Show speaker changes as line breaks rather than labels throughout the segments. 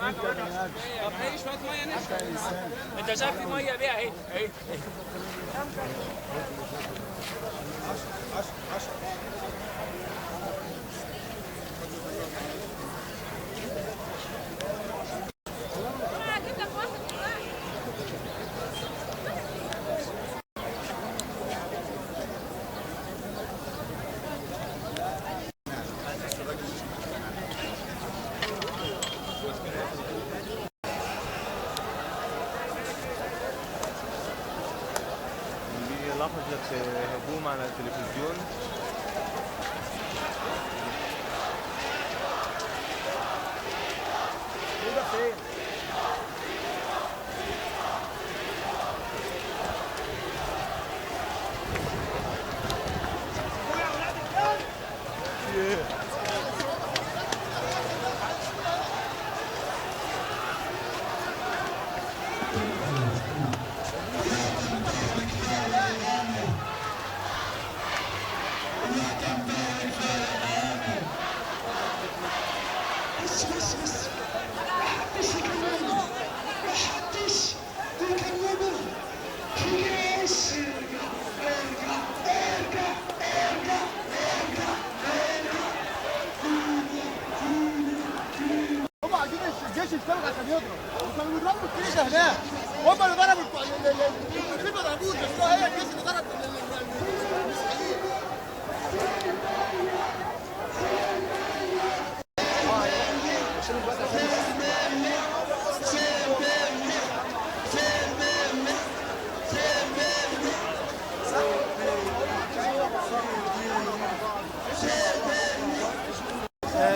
معاك وانا. طب هي شويه ميه نشرب. انت شايف في ميه بيها اهي اهي.
10
لاحظ لك هجوم على التلفزيون.
ده فين؟ الجيش اشتغل عشان يضرب وكانوا بيضربوا الكنيسه هناك وهم اللي ضربوا المسلمين ما ضربوش بس هي الجيش اللي ضرب المسلمين.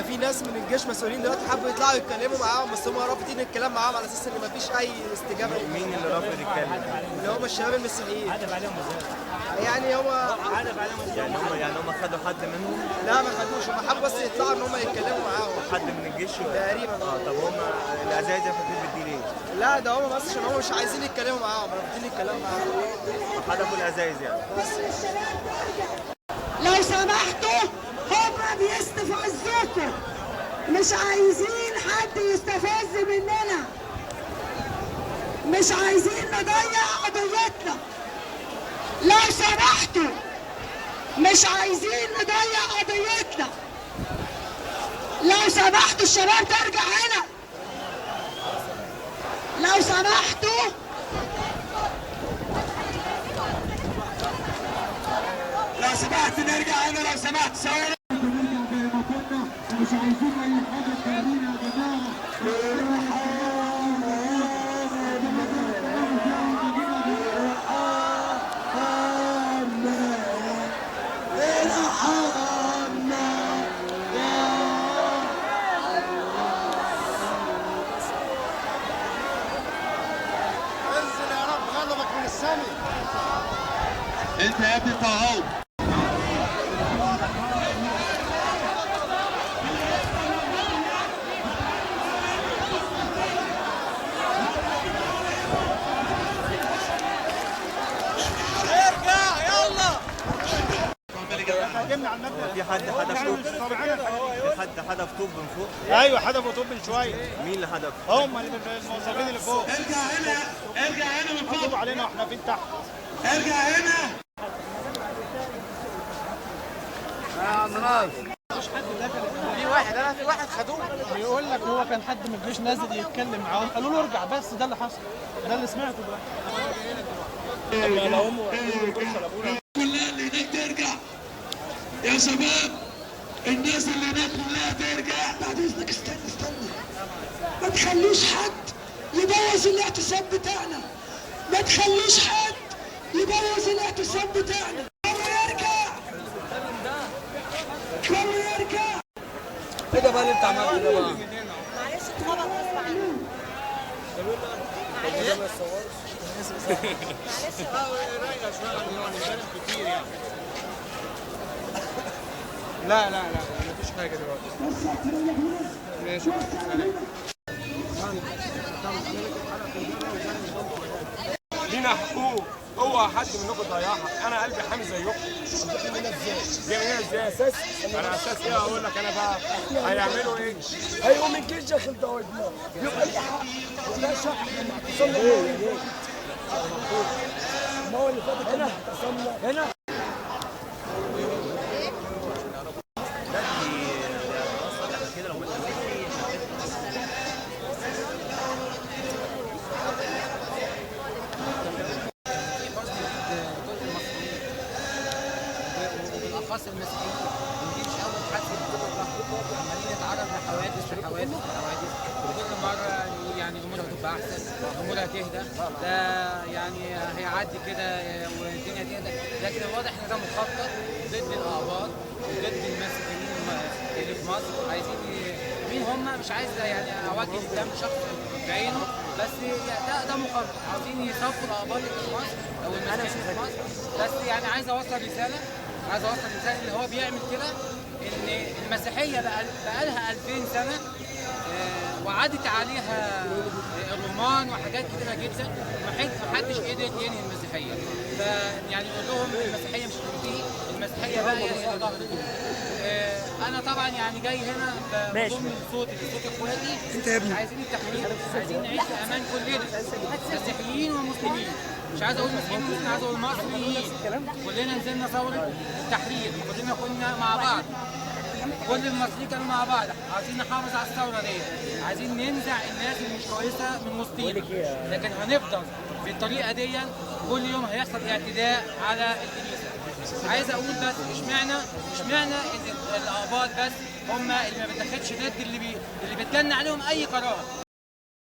في ناس من الجيش مسؤولين دلوقتي حبوا يطلعوا يتكلموا معاهم بس هم رافضين الكلام معاهم على اساس ان مفيش اي استجابه.
مين اللي رافض يتكلم؟
اللي هم الشباب المسيحيين.
عدب عليهم ازاي؟
يعني هو
عدب عليهم ازاي؟
يعني هم خدوا حد منهم؟
لا ما خدوش، هم حبوا بس يطلعوا ان هم يتكلموا معاهم.
حد من الجيش
تقريبا.
طب هم الازايز فاكرين بالدين ايه؟
لا ده هم بس عشان هم مش عايزين يتكلموا معاهم، رافضين الكلام معاهم.
حدفوا الازايز يعني.
لو سمحتوا هم بيستفزوكوا، مش عايزين حد يستفز مننا، مش عايزين نضيع قضيتنا. لو سمحتوا مش عايزين نضيع قضيتنا. لو سمحتوا الشباب ترجع هنا. لو سمحتوا
لو سمحت نرجع هنا. لو سمحت ثواني نرجع زي ما كنا ومش عايزين اي حاجه تخلينا يا جماعه.
انزل يا رب غضبك من السماء.
انت يا ابني طهو.
في حد حدف طوب؟ في حد حدف طوب من فوق؟
ايوه حدفوا طوب من شويه.
مين اللي حدف؟
هم الموظفين اللي فوق.
ارجع هنا. ارجع هنا من فوق.
حطوا علينا واحنا فين تحت.
ارجع هنا.
في واحد خدوه
بيقول لك هو كان حد من الجيش نازل يتكلم معاهم قالوا له ارجع، بس ده اللي حصل، ده اللي سمعته دلوقتي.
كلها اللي هناك ترجع يا شباب. الناس اللي هناك كلها ترجع.
بعد اذنك استنى ما تخليش حد يبوظ الاعتصام بتاعنا. ما تخليش حد يبوظ الاعتصام بتاعنا. كله يرجع. كله يرجع.
ايه ده بقى اللي انت عملته ده بقى؟
معلش اتخبط غصب عنه.
ده ما يتصورش.
رايقه شويه يعني كتير يعني. لا مفيش حاجه دلوقتي. ماشي.
لينا حقوق، هو حد منكم ضيعها، انا قلبي حامي زيكم. جاي من هنا ازاي؟ اساس على اساس ايه؟ اقول لك انا بقى هيعملوا ايه؟
هيقوم الجيش داخل دوائرنا يبقى ليه حق وده شق لما اعتصمنا ما هو اللي فاتت هنا اعتصمنا هنا
بالاخص المسيحيين ودي مش اول حد عمالين نتعرض لحوادث وكل مره يعني امورها تبقى احسن، امورها تهدى، ده يعني هيعدي كده والدنيا تهدى، لكن الواضح ان ده مخطط ضد الاقباط وضد المسيحيين اللي في مصر. عايزين مين هم مش عايز يعني اوجه قدام شخص بعينه، بس ده مخطط، عاوزين يصفوا الاقباط اللي في مصر او المسيحيين في مصر. بس يعني عايز اوصل رساله اللي هو بيعمل كده ان المسيحيه بقى لها 2000 سنه وعدت عليها الرومان وحاجات كتيره جدا، محدش قدر ينهي المسيحيه. فيعني يقول لهم المسيحيه مش هتنتهي، المسيحيه بقى هي ظهر الدنيا. انا طبعا يعني جاي هنا بضم صوتي لصوت اخواتي، مش عايزين التحرير، عايزين نعيش في امان كلنا، مسيحيين ومسلمين. مش عايز اقول مسيحيين ومسلمين، عايز اقول مصريين. كلنا نزلنا ثوره التحرير، كلنا كنا مع بعض، كل المصريين كانوا مع بعض، عايزين نحافظ على الثوره دي، عايزين ننزع الناس اللي مش كويسه من وسطينا. لكن هنفضل بالطريقه دي كل يوم هيحصل اعتداء على الكنيسه. عايز اقول بس اشمعنى الاقباط بس هم اللي ما بتاخدش ضد اللي بتجنى عليهم اي قرار.